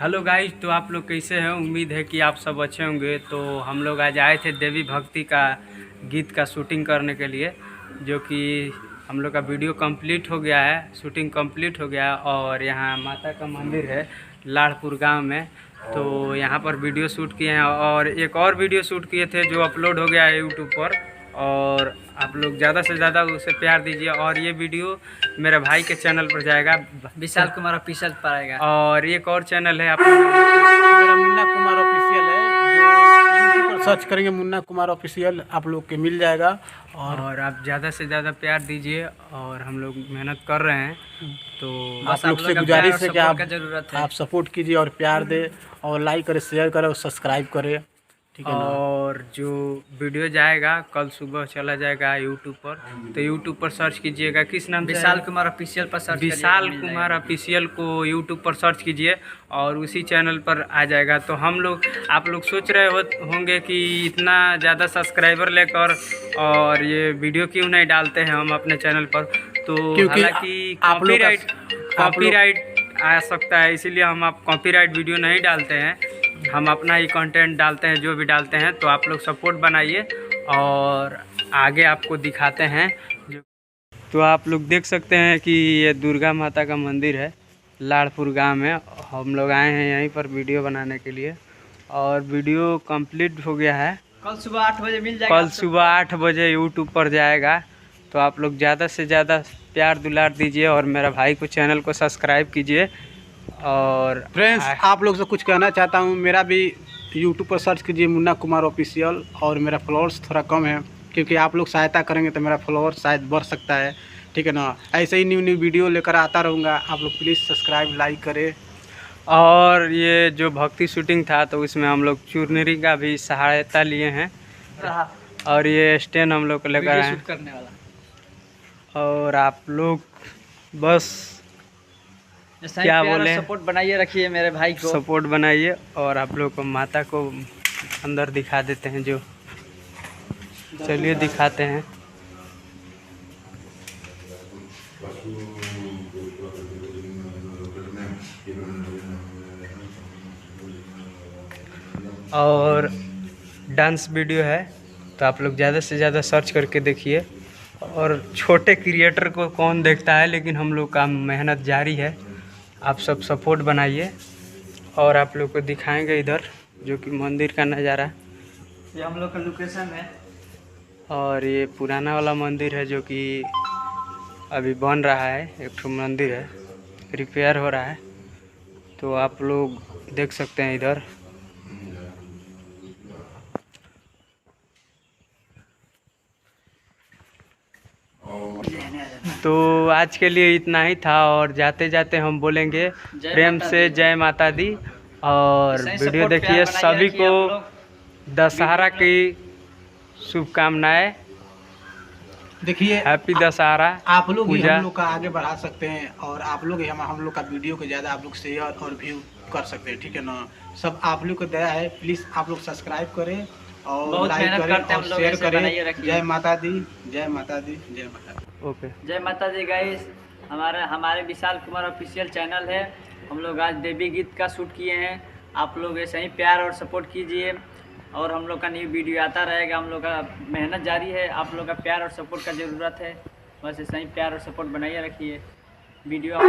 Hello guys, तो आप लोग कैसे हैं? उम्मीद है कि आप सब अच्छे होंगे। तो हम लोग आज आए थे देवी भक्ति का गीत का शूटिंग करने के लिए, जो कि हम लोग का वीडियो कंप्लीट हो गया है, शूटिंग कंप्लीट हो गया। और यहाँ माता का मंदिर है लाड़पुर गांव में, तो यहाँ पर वीडियो शूट किए हैं और एक और वीडियो शूट किए थे जो अपलोड हो गया है यूट्यूब पर। और आप लोग ज़्यादा से ज़्यादा उसे प्यार दीजिए। और ये वीडियो मेरे भाई के चैनल पर जाएगा, विशाल कुमार ऑफिशियल पर आएगा। और एक और चैनल है आप मेरा मुन्ना कुमार ऑफिशियल है, जो यूट्यूब पर सर्च करेंगे मुन्ना कुमार ऑफिशियल आप लोग के मिल जाएगा। और आप ज़्यादा से ज़्यादा प्यार दीजिए। और हम लोग मेहनत कर रहे हैं, तो आप लोग से गुजारिश है कि आप आप सपोर्ट कीजिए और प्यार दे और लाइक करें, शेयर करें और सब्सक्राइब करें, ठीक है ना। और जो वीडियो जाएगा कल सुबह चला जाएगा यूट्यूब पर, तो यूट्यूब पर सर्च कीजिएगा, किस नाम से? विशाल कुमार ऑफिशियल पर सर्च विशाल कुमार ऑफिशियल को यूट्यूब पर सर्च कीजिए और उसी चैनल पर आ जाएगा। तो आप लोग सोच रहे होंगे कि इतना ज़्यादा सब्सक्राइबर लेकर और ये वीडियो क्यों नहीं डालते हैं हम अपने चैनल पर। तो हालांकि कॉपीराइट आ सकता है, इसीलिए हम कॉपीराइट वीडियो नहीं डालते हैं। हम अपना ही कंटेंट डालते हैं, जो भी डालते हैं। तो आप लोग सपोर्ट बनाइए और आगे आपको दिखाते हैं। तो आप लोग देख सकते हैं कि ये दुर्गा माता का मंदिर है लाड़पुर गांव में। हम लोग आए हैं यहीं पर वीडियो बनाने के लिए और वीडियो कंप्लीट हो गया है। कल सुबह 8 बजे मिल जाएगा। कल सुबह 8 बजे यूट्यूब पर जाएगा। तो आप लोग ज़्यादा से ज़्यादा प्यार दुलार दीजिए और मेरा भाई को चैनल को सब्सक्राइब कीजिए। और फ्रेंड्स, आप लोग से कुछ कहना चाहता हूँ, मेरा भी यूट्यूब पर सर्च कीजिए मुन्ना कुमार ऑफिशियल। और मेरा फॉलोअर्स थोड़ा कम है, क्योंकि आप लोग सहायता करेंगे तो मेरा फॉलोअर्स शायद बढ़ सकता है, ठीक है ना। ऐसे ही न्यू वीडियो लेकर आता रहूँगा, आप लोग प्लीज़ सब्सक्राइब लाइक करें। और ये जो भक्ति शूटिंग था तो इसमें हम लोग चुनरी का भी सहायता लिए हैं। और ये स्टैंड हम लोग को लेकर आए शूट करने वाला। और आप लोग बस क्या बोले, सपोर्ट बनाइए रखिए मेरे भाई को, सपोर्ट बनाइए। और आप लोग को माता को अंदर दिखा देते हैं, जो चलिए दिखाते हैं। और डांस वीडियो है, तो आप लोग ज़्यादा से ज़्यादा सर्च करके देखिए। और छोटे क्रिएटर को कौन देखता है, लेकिन हम लोग का मेहनत जारी है। आप सब सपोर्ट बनाइए और आप लोग को दिखाएंगे इधर जो कि मंदिर का नज़ारा। ये हम लोग का लोकेशन है। और ये पुराना वाला मंदिर है जो कि अभी बन रहा है, एक ठो मंदिर है, रिपेयर हो रहा है। तो आप लोग देख सकते हैं इधर। तो आज के लिए इतना ही था और जाते जाते हम बोलेंगे प्रेम से जय माता दी। और वीडियो देखिए, सभी को दशहरा की शुभकामनाएं। देखिए, हैप्पी दशहरा। आप लोग ही पूजा हम लोग का आगे बढ़ा सकते हैं और आप लोग ही हम लोग का वीडियो को ज़्यादा आप लोग शेयर और व्यू कर सकते हैं, ठीक है ना। सब आप लोग को दया है, प्लीज़ आप लोग सब्सक्राइब करें और लाइक करें और शेयर करें। जय माता दी, जय माता दी, जय माता दी। ओके, जय माता दी गाइस। हमारे विशाल कुमार ऑफिशियल चैनल है। हम लोग आज देवी गीत का शूट किए हैं। आप लोग ऐसे ही प्यार और सपोर्ट कीजिए और हम लोग का न्यू वीडियो आता रहेगा। हम लोग का मेहनत जारी है, आप लोग का प्यार और सपोर्ट का ज़रूरत है। बस ऐसे ही प्यार और सपोर्ट बनाइए रखिए। वीडियो